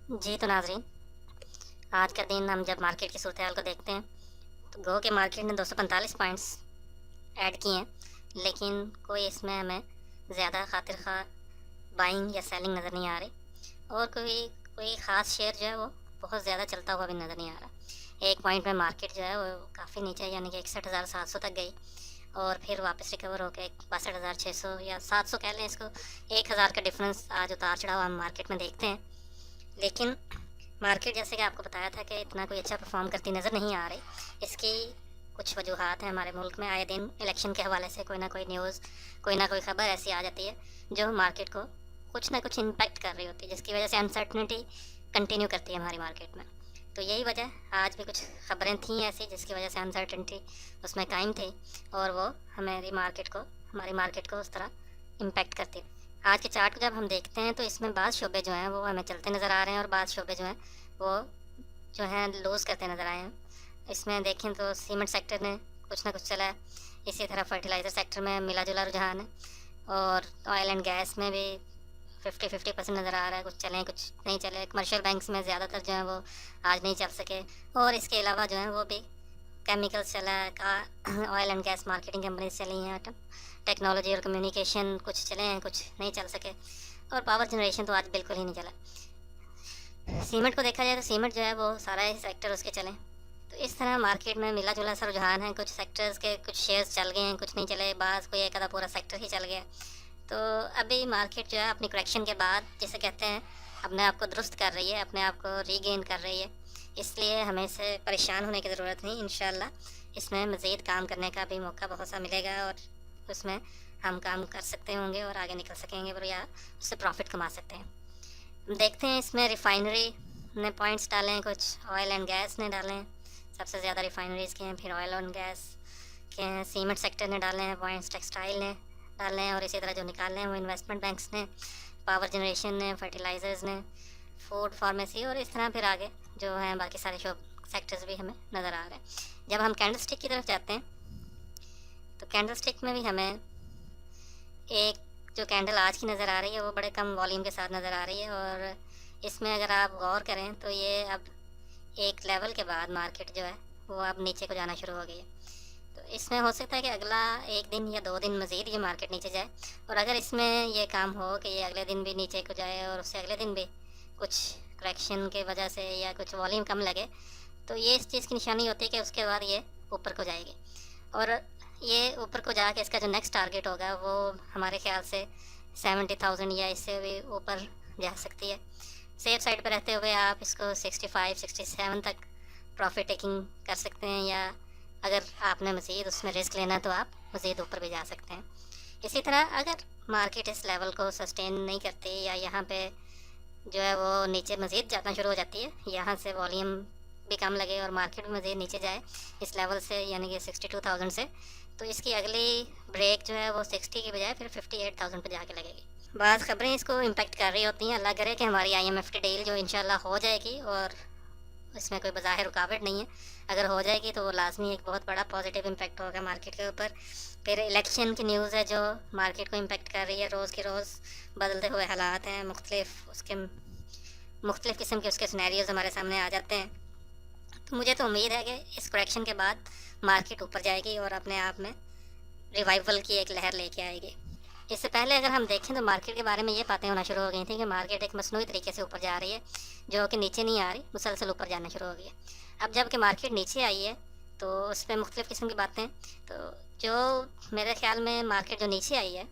जी तो नाज़रीन, आज का दिन हम जब मार्केट की सूरत हाल को देखते हैं तो गो के मार्केट ने 245 पॉइंट्स ऐड किए हैं, लेकिन कोई इसमें हमें ज़्यादा खातिर खा बाइंग या सेलिंग नज़र नहीं आ रही। और कोई कोई ख़ास शेयर जो है वो बहुत ज़्यादा चलता हुआ भी नज़र नहीं आ रहा। एक पॉइंट में मार्केट जो है वो काफ़ी नीचे यानी कि 61,700 तक गई और फिर वापस रिकवर होकर 62,600 या 700 कह लें इसको। 1,000 का डिफरेंस आज उतार चढ़ाव हम मार्केट में देखते हैं। लेकिन मार्केट जैसे कि आपको बताया था कि इतना कोई अच्छा परफॉर्म करती नज़र नहीं आ रही। इसकी कुछ वजूहात हैं। हमारे मुल्क में आए दिन इलेक्शन के हवाले से कोई ना कोई न्यूज़, कोई ना कोई ख़बर ऐसी आ जाती है जो मार्केट को कुछ ना कुछ इम्पैक्ट कर रही होती है, जिसकी वजह से अनसर्टनिटी कंटिन्यू करती है हमारी मार्केट में। तो यही वजह, आज भी कुछ ख़बरें थी ऐसी जिसकी वजह से अनसर्टनिटी उसमें कायम थी और वो हमारी मार्केट को उस तरह इम्पैक्ट करती है। आज के चार्ट को जब हम देखते हैं तो इसमें बाज़ शोबे जो हैं वो हमें चलते नज़र आ रहे हैं और बाज़ शोबे जो हैं वो जो हैं लूज़ करते नज़र आए हैं। इसमें देखें तो सीमेंट सेक्टर ने कुछ ना कुछ चला है, इसी तरह फर्टिलाइज़र सेक्टर में मिला जुला रुझान है और ऑयल एंड गैस में भी 50-50% नज़र आ रहा है। कुछ चलें कुछ नहीं चले। कमर्शियल बैंक्स में ज़्यादातर जो है वो आज नहीं चल सके और इसके अलावा जो है वो भी केमिकल्स चला है का oil and gas marketing companies चली हैं। टेक्नोलॉजी और कम्युनिकेशन कुछ चले हैं, कुछ नहीं चल सके और पावर जनरेशन तो आज बिल्कुल ही नहीं चला। सीमेंट को देखा जाए तो सीमेंट जो है वो सारा ही सेक्टर उसके चले। तो इस तरह मार्केट में मिला जुला सा रुझान है। कुछ सेक्टर्स के कुछ शेयर्स चल गए हैं, कुछ नहीं चले, बाज़ कोई एक आधा पूरा सेक्टर ही चल गया। तो अभी मार्केट जो है अपनी करेक्शन के बाद जिसे कहते हैं अपने आप को दुरुस्त कर रही है, अपने आप को रीगेन कर रही है। इसलिए हमें इससे परेशान होने की ज़रूरत नहीं। इंशाल्लाह इसमें मज़ीद काम करने का भी मौका बहुत सा मिलेगा और उसमें हम काम कर सकते होंगे और आगे निकल सकेंगे और या उससे प्रॉफिट कमा सकते हैं। देखते हैं इसमें रिफ़ाइनरी ने पॉइंट्स डाले हैं, कुछ ऑयल एंड गैस ने डाले हैं। सबसे ज़्यादा रिफ़ाइनरीज़ के हैं, फिर ऑयल एंड गैस के हैं, सीमेंट सेक्टर ने डाले हैं पॉइंट्स, टेक्सटाइल ने डाले हैं और इसी तरह जो निकालने हैं वो इन्वेस्टमेंट बैंक्स ने, पावर जनरेशन ने, फर्टिलाइज़र्स ने, फूड फार्मेसी और इस तरह फिर आगे जो हैं बाकी सारे शॉप सेक्टर्स भी हमें नज़र आ रहे हैं। जब हम कैंडल स्टिक की तरफ जाते हैं तो कैंडल स्टिक में भी हमें एक जो कैंडल आज की नज़र आ रही है वो बड़े कम वॉल्यूम के साथ नज़र आ रही है और इसमें अगर आप गौर करें तो ये अब एक लेवल के बाद मार्केट जो है वो अब नीचे को जाना शुरू हो गई है। तो इसमें हो सकता है कि अगला एक दिन या 2 दिन मज़ीद ये मार्केट नीचे जाए और अगर इसमें ये काम हो कि ये अगले दिन भी नीचे को जाए और उससे अगले दिन भी कुछ करेक्शन की वजह से या कुछ वॉल्यूम कम लगे तो ये इस चीज़ की निशानी होती है कि उसके बाद ये ऊपर को जाएगी और ये ऊपर को जाके इसका जो नेक्स्ट टारगेट होगा वो हमारे ख्याल से 70,000 या इससे भी ऊपर जा सकती है। सेफ साइड पर रहते हुए आप इसको 65-67 तक प्रॉफिट टेकिंग कर सकते हैं या अगर आपने मज़ीद उसमें रिस्क लेना तो आप मज़ीद ऊपर भी जा सकते हैं। इसी तरह अगर मार्केट इस लेवल को सस्टेन नहीं करती या यहाँ पे जो है वो नीचे मज़ीद जाना शुरू हो जाती है, यहाँ से वॉल्यूम भी कम लगे और मार्केट भी मज़ीद नीचे जाए इस लेवल से यानी कि 62,000 से, तो इसकी अगली ब्रेक जो है वो 60 की बजाय फिर 58,000 पे जाके लगेगी। बाज़ ख़बरें इसको इम्पेक्ट कर रही होती हैं। अल्लाह करे कि हमारी IMF की डील जो इंशाल्लाह हो जाएगी और इसमें कोई बज़ाहिर रुकावट नहीं है, अगर हो जाएगी तो वो लाजमी एक बहुत बड़ा पॉजिटिव इम्पैक्ट होगा मार्केट के ऊपर। फिर इलेक्शन की न्यूज़ है जो मार्केट को इम्पेक्ट कर रही है। रोज़ के रोज़ बदलते हुए हालात हैं, मुख्तलिफ़ किस्म के उसके सिनेरियोज़ हमारे सामने आ जाते हैं। तो मुझे तो उम्मीद है कि इस करेक्शन के बाद मार्केट ऊपर जाएगी और अपने आप में रिवाइवल की एक लहर लेके आएगी। इससे पहले अगर हम देखें तो मार्केट के बारे में ये बातें होना शुरू हो गई थी कि मार्केट एक मसनूई तरीके से ऊपर जा रही है, जो कि नीचे नहीं आ रही, मुसलसल ऊपर जाना शुरू हो गई है। अब जब कि मार्केट नीचे आई है तो उस पर मुख्तलिफ़ किस्म की बातें, तो जो मेरे ख़्याल में मार्केट जो नीचे आई है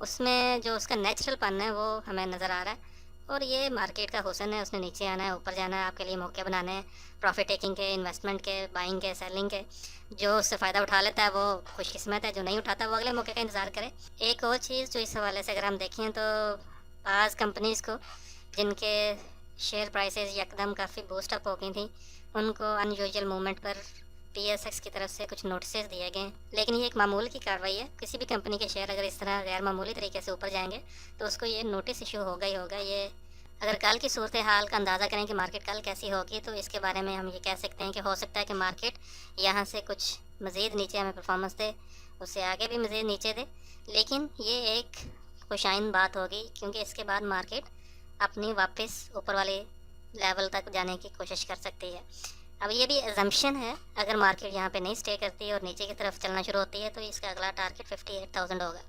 उसमें जो उसका नेचुरलपन है वो हमें नज़र आ रहा है और ये मार्केट का हुस्न है। उसने नीचे आना है, ऊपर जाना है, आपके लिए मौके बनाने हैं प्रॉफिट टेकिंग के, इन्वेस्टमेंट के, बाइंग के, सेलिंग के। जो उससे फ़ायदा उठा लेता है वो खुशकिस्मत है, जो नहीं उठाता वो अगले मौके का इंतज़ार करे। एक और चीज़ जो इस हवाले से अगर हम देखें तो आज कंपनीज़ को जिनके शेयर प्राइसेस यकदम काफ़ी बूस्ट अप हो गई थी उनको अनयूजुअल मूवमेंट पर PSX की तरफ से कुछ नोटिस दिए गए हैं, लेकिन ये एक मामूल की कार्रवाई है। किसी भी कंपनी के शेयर अगर इस तरह गैर मामूली तरीके से ऊपर जाएंगे तो उसको ये नोटिस इशू होगा ही होगा। ये अगर कल की सूरत हाल का अंदाज़ा करें कि मार्केट कल कैसी होगी तो इसके बारे में हम ये कह सकते हैं कि हो सकता है कि मार्केट यहाँ से कुछ मज़ीद नीचे हमें परफॉर्मेंस दे, उससे आगे भी मज़ीद नीचे दे, लेकिन ये एक खुशाइन बात होगी क्योंकि इसके बाद मार्केट अपनी वापस ऊपर वाली लेवल तक जाने की कोशिश कर सकती है। अब ये भी एजम्पशन है, अगर मार्केट यहाँ पे नहीं स्टे करती है और नीचे की तरफ चलना शुरू होती है तो इसका अगला टारगेट 58,000 होगा।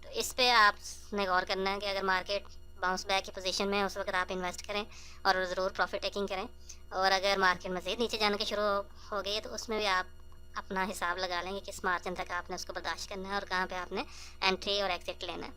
तो इस पे आपने गौर करना है कि अगर मार्केट बाउंस बैक की पोजीशन में है उस वक्त आप इन्वेस्ट करें और ज़रूर प्रॉफिट टेकिंग करें। और अगर मार्केट मज़ीद नीचे जाने की शुरू हो गई है तो उसमें भी आप अपना हिसाब लगा लें कि किस मार्जिन तक आपने उसको बर्दाश्त करना है और कहाँ पे आपने एंट्री और एग्ज़िट लेना है।